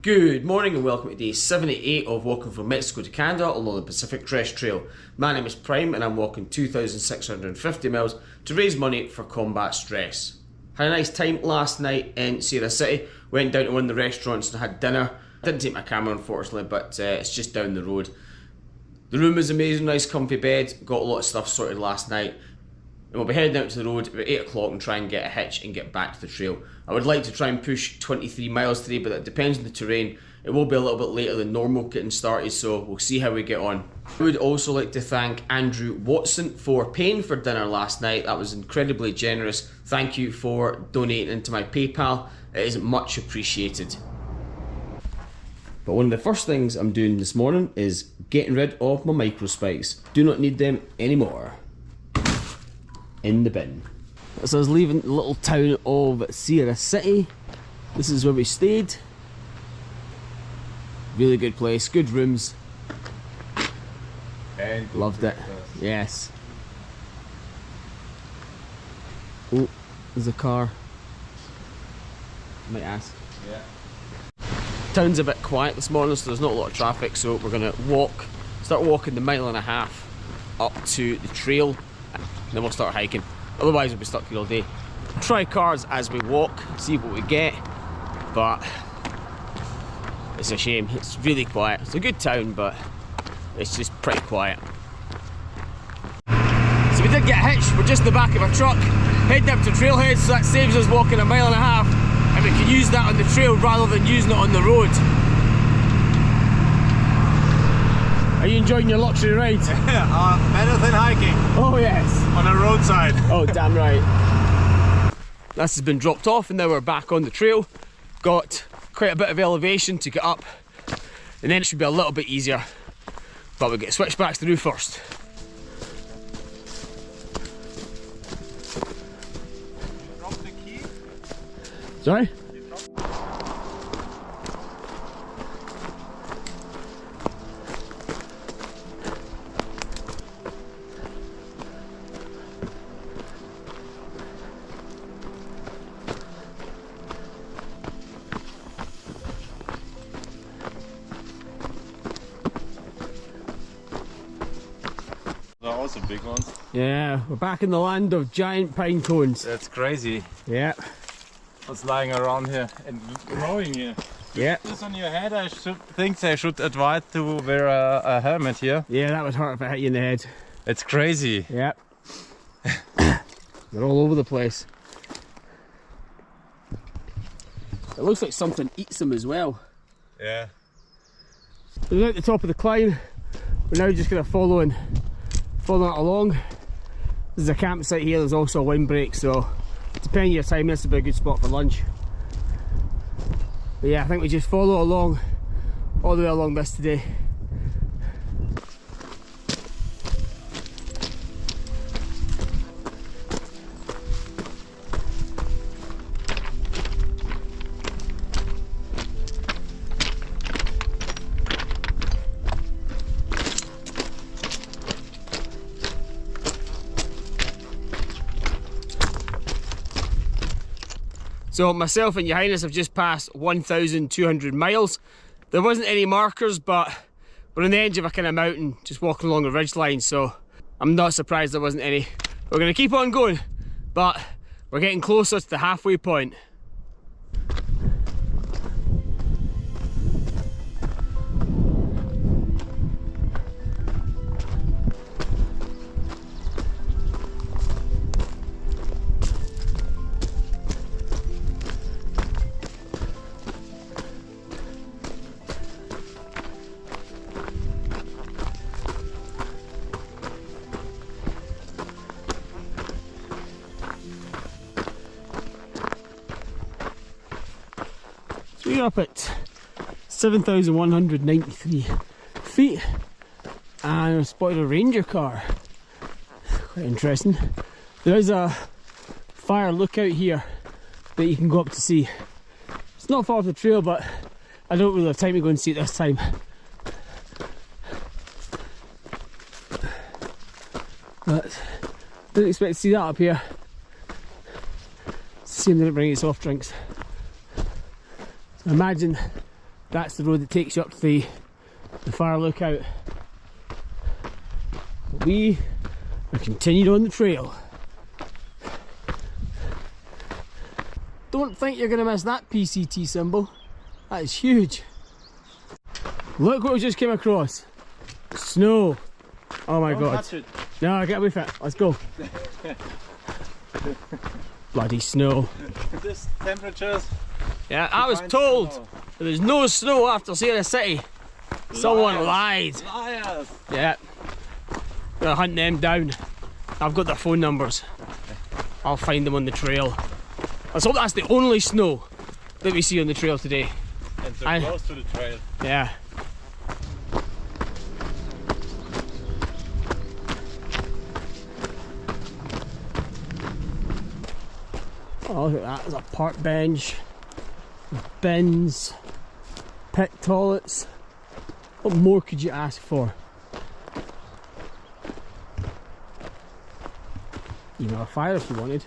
Good morning and welcome to day 78 of walking from Mexico to Canada along the Pacific Crest Trail. My name is Prime and I'm walking 2,650 miles to raise money for combat stress. Had a nice time last night in Sierra City. Went down to one of the restaurants and had dinner. Didn't take my camera unfortunately, but it's just down the road. The room is amazing, nice comfy bed, got a lot of stuff sorted last night. And we'll be heading out to the road about 8 o'clock and try and get a hitch and get back to the trail. I would like to try and push 23 miles today, but that depends on the terrain. It will be a little bit later than normal getting started, so we'll see how we get on. I would also like to thank Andrew Watson for paying for dinner last night. That was incredibly generous. Thank you for donating into my PayPal. It is much appreciated. But one of the first things I'm doing this morning is getting rid of my micro spikes. Do not need them anymore. In the bin. So I was leaving the little town of Sierra City. This is where we stayed. Really good place, good rooms. And loved it. Yes. Oh, there's a car. Might ask. Yeah. Town's a bit quiet this morning, so there's not a lot of traffic, so we're gonna start walking the 1.5 miles up to the trail. Then we'll start hiking. Otherwise we'll be stuck here all day. Try cars as we walk, see what we get. But it's a shame. It's really quiet. It's a good town, but it's just pretty quiet. So we did get hitched. We're just in the back of a truck, heading up to trailhead, so that saves us walking 1.5 miles, and we can use that on the trail rather than using it on the road. Are you enjoying your luxury ride? Better than hiking. Oh yes. On a roadside. Oh damn right. This has been dropped off and now we're back on the trail. Got quite a bit of elevation to get up and then it should be a little bit easier. But we'll get switchbacks through first. Drop the key. Sorry? They're also big ones. Yeah, we're back in the land of giant pine cones. That's crazy. Yeah. What's lying around here and growing here? Yeah. This on your head, I think I should advise to wear a helmet here. Yeah, that would hurt if I hit you in the head. It's crazy. Yeah. They're all over the place. It looks like something eats them as well. Yeah. We're at the top of the climb. We're now just going to follow it along. There's a campsite here, there's also a windbreak, so depending on your time, this would be a good spot for lunch. But yeah, I think we just follow along all the way along this today. So myself and Your Highness have just passed 1,200 miles. There wasn't any markers, but we're on the edge of a kind of mountain, just walking along a ridge line, so I'm not surprised there wasn't any. We're going to keep on going, but we're getting closer to the halfway point. We're up at 7,193 feet and I spotted a ranger car. Quite interesting. There is a fire lookout here that you can go up to see. It's not far off the trail, but I don't really have time to go and see it this time. But didn't expect to see that up here. It's a shame they didn't bring any soft drinks. So imagine That's the road that takes you up to the fire lookout. But we are continuing on the trail. Don't think you're going to miss that PCT symbol. That is huge. Look what we just came across. Snow. Oh my god. Touch it. No, get away from it. Let's go. Bloody snow. This temperatures. Yeah, I was told that there's no snow after seeing the city. Someone lied. Liars. Yeah. Gonna hunt them down. I've got their phone numbers. I'll find them on the trail. Let's hope that's the only snow that we see on the trail today. And so close to the trail. Yeah. Oh, look at that. There's a park bench, bins, pit toilets. What more could you ask for? Even a fire if you wanted.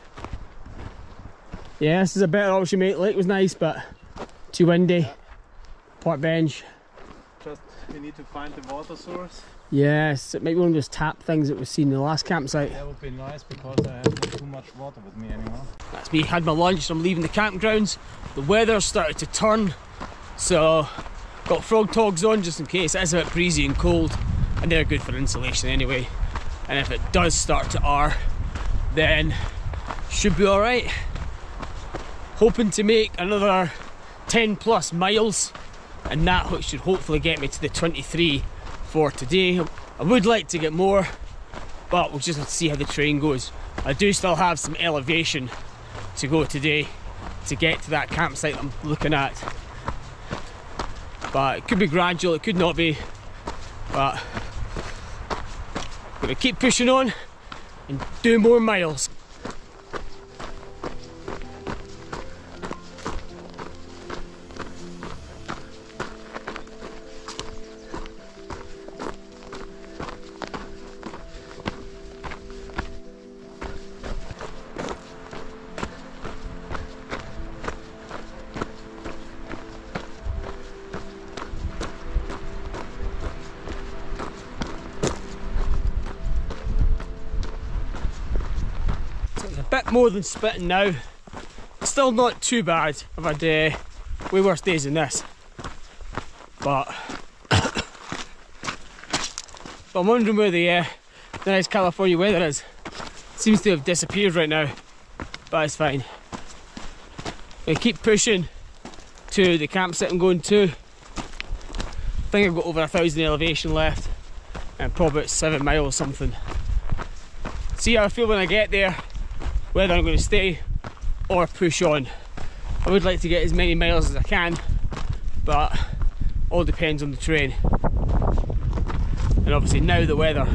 Yeah, this is a better option, mate. Lake was nice, but too windy. Yeah. Park bench. Just we need to find the water source. Yes, it might be one of those tap things that was seen in the last campsite. That would be nice because I have not too much water with me anymore. That's me, had my lunch, I'm leaving the campgrounds. The weather started to turn, so got frog togs on just in case. It is a bit breezy and cold, and they're good for insulation anyway. And if it does start to R, then should be alright. Hoping to make another 10 plus miles, and that should hopefully get me to the 23 for today. I would like to get more, but we'll just have to see how the train goes. I do still have some elevation to go today to get to that campsite I'm looking at, but it could be gradual, it could not be, but I'm gonna keep pushing on and do more miles. Bit more than spitting now. Still not too bad. I've had way worse days than this, but I'm wondering where the nice California weather is. It seems to have disappeared right now, but it's fine. I keep pushing to the campsite I'm going to. I think I've got over 1,000 elevation left and probably about 7 miles something. See how I feel when I get there, whether I'm going to stay or push on. I would like to get as many miles as I can, but all depends on the train. And obviously now the weather.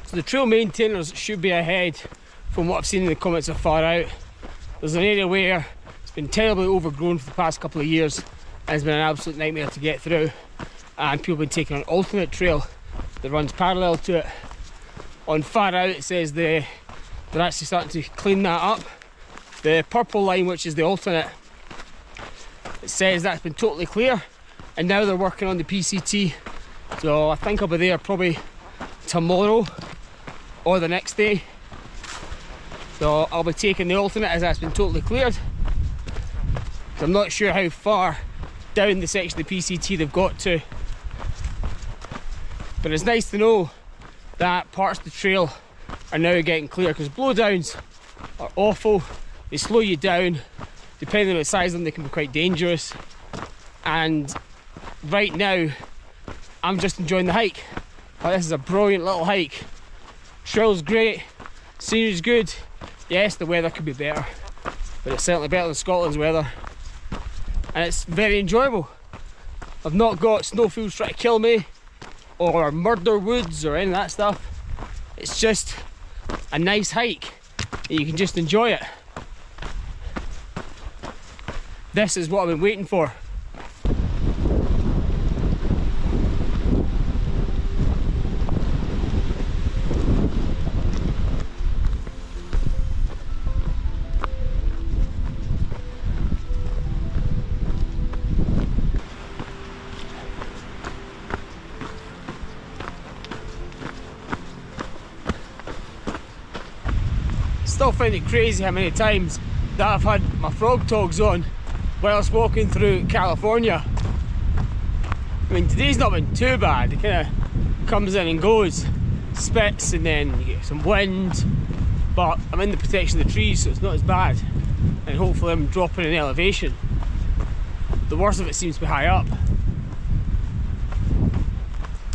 So the trail maintainers should be ahead from what I've seen in the comments so far out. There's an area where it's been terribly overgrown for the past couple of years and it's been an absolute nightmare to get through, and people have been taking an alternate trail that runs parallel to it. On far out it says they're actually starting to clean that up. The purple line, which is the alternate, it says that's been totally clear, and now they're working on the PCT, so I think I'll be there probably tomorrow or the next day. So I'll be taking the alternate as that's been totally cleared. I'm not sure how far down the section of the PCT they've got to, but it's nice to know that parts of the trail are now getting clear, because blowdowns are awful. They slow you down. Depending on the size of them, they can be quite dangerous. And right now I'm just enjoying the hike. Oh, this is a brilliant little hike. Trail's great, scenery's good. Yes, the weather could be better, but it's certainly better than Scotland's weather, and it's very enjoyable. I've not got snowfields trying to kill me or murder woods or any of that stuff. It's just a nice hike and you can just enjoy it. This is what I've been waiting for. still find it crazy how many times that I've had my frog togs on whilst walking through California. I mean, today's not been too bad. It kind of comes in and goes, spits, and then you get some wind, but I'm in the protection of the trees, so it's not as bad, and hopefully I'm dropping in elevation. The worst of it seems to be high up.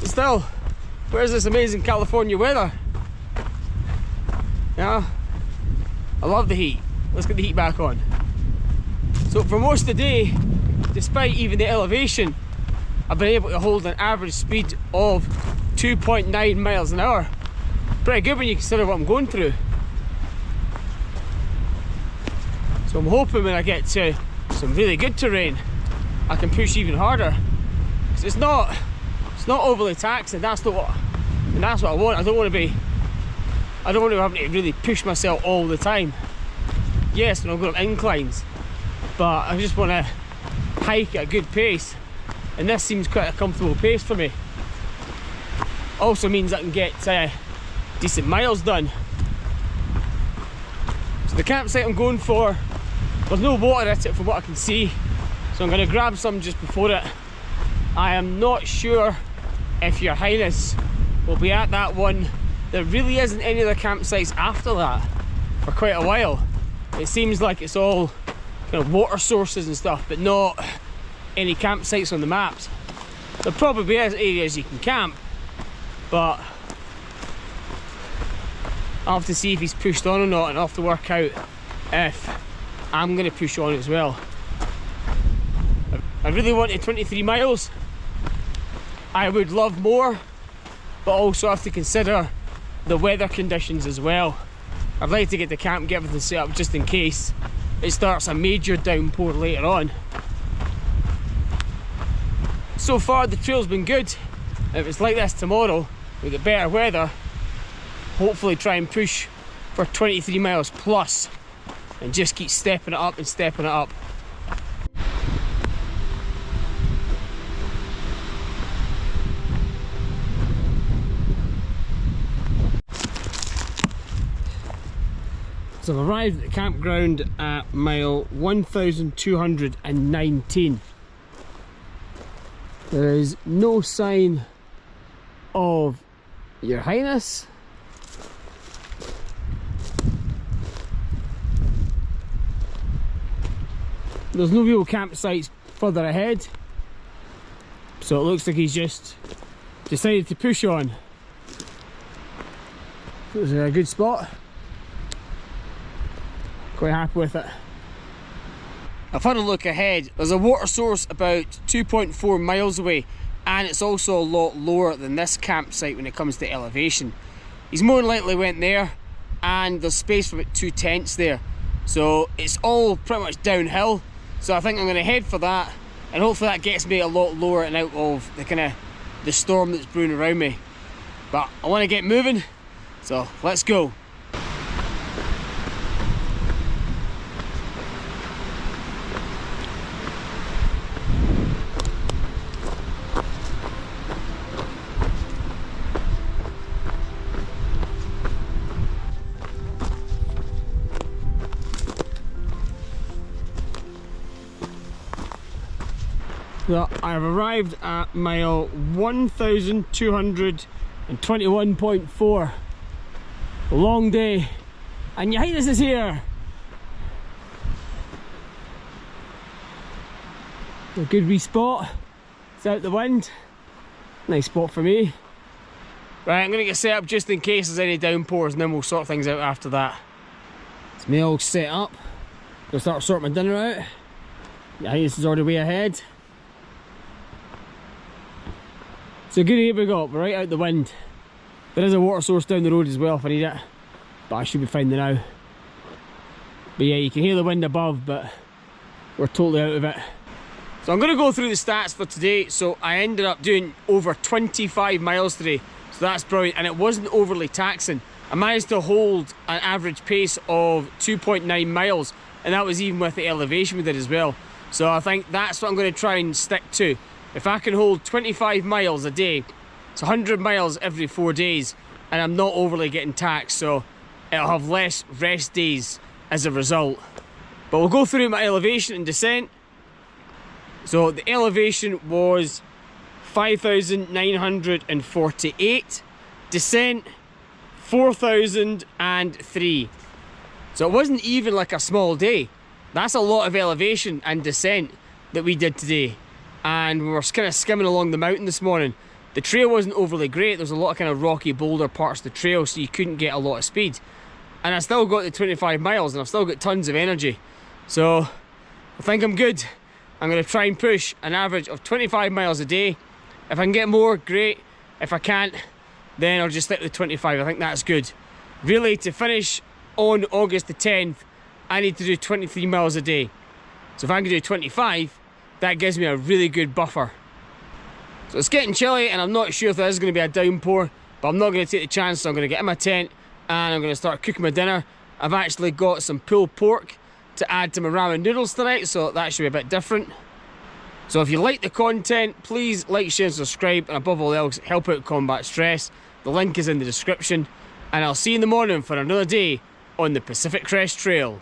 But still, where's this amazing California weather? Yeah, I love the heat. Let's get the heat back on. So for most of the day, despite even the elevation, I've been able to hold an average speed of 2.9 miles an hour. Pretty good when you consider what I'm going through. So I'm hoping when I get to some really good terrain, I can push even harder. Because it's not overly taxing. That's what I want. I don't want to be having to really push myself all the time. Yes, when I'm going up inclines, but I just want to hike at a good pace, and this seems quite a comfortable pace for me. Also means I can get decent miles done. So the campsite I'm going for, there's no water at it from what I can see, so I'm going to grab some just before it. I am not sure if Your Highness will be at that one. There really isn't any other campsites after that for quite a while. It seems like it's all kind of water sources and stuff, but not any campsites on the maps. There probably is areas you can camp, but I'll have to see if he's pushed on or not, and I'll have to work out if I'm going to push on as well. I really wanted 23 miles. I would love more, but also have to consider the weather conditions as well. I'd like to get the camp, get everything set up just in case it starts a major downpour later on. So far the trail's been good. If it's like this tomorrow, we get better weather, hopefully try and push for 23 miles plus and just keep stepping it up and stepping it up. So I've arrived at the campground at mile 1219. There is no sign of Your Highness. There's no real campsites further ahead, so it looks like he's just decided to push on. This is a good spot. Quite happy with it. I've had a look ahead. There's a water source about 2.4 miles away, and it's also a lot lower than this campsite when it comes to elevation. He's more than likely went there, and there's space for about 2 tents there. So it's all pretty much downhill. So I think I'm going to head for that, and hopefully that gets me a lot lower and out of the storm that's brewing around me. But I want to get moving, so let's go. So I have arrived at mile 1221.4. A long day, and Your Highness is here. A good wee spot. It's out the wind. Nice spot for me. Right, I'm gonna get set up just in case there's any downpours, and then we'll sort things out after that. It's me all set up. Gonna start sorting my dinner out. Your Highness is already way ahead. So good area we got, we're right out the wind. There is a water source down the road as well if I need it, but I should be fine now. But yeah, you can hear the wind above, but we're totally out of it. So I'm going to go through the stats for today. So I ended up doing over 25 miles today, so that's brilliant, and it wasn't overly taxing. I managed to hold an average pace of 2.9 miles, and that was even with the elevation we did as well. So I think that's what I'm going to try and stick to. If I can hold 25 miles a day, it's 100 miles every 4 days, and I'm not overly getting taxed. So it'll have less rest days as a result. But we'll go through my elevation and descent. So the elevation was 5,948, descent 4,003. So it wasn't even like a small day. That's a lot of elevation and descent that we did today. And we were kind of skimming along the mountain this morning. The trail wasn't overly great. There was a lot of kind of rocky boulder parts of the trail, so you couldn't get a lot of speed. And I still got the 25 miles and I've still got tons of energy. So I think I'm good. I'm going to try and push an average of 25 miles a day. If I can get more, great. If I can't, then I'll just stick with 25. I think that's good. Really, to finish on August the 10th, I need to do 23 miles a day. So if I can do 25, that gives me a really good buffer. So it's getting chilly and I'm not sure if there is going to be a downpour, but I'm not going to take the chance, so I'm going to get in my tent and I'm going to start cooking my dinner. I've actually got some pulled pork to add to my ramen noodles tonight, so that should be a bit different. So if you like the content, please like, share and subscribe, and above all else, help out combat stress. The link is in the description, and I'll see you in the morning for another day on the Pacific Crest Trail.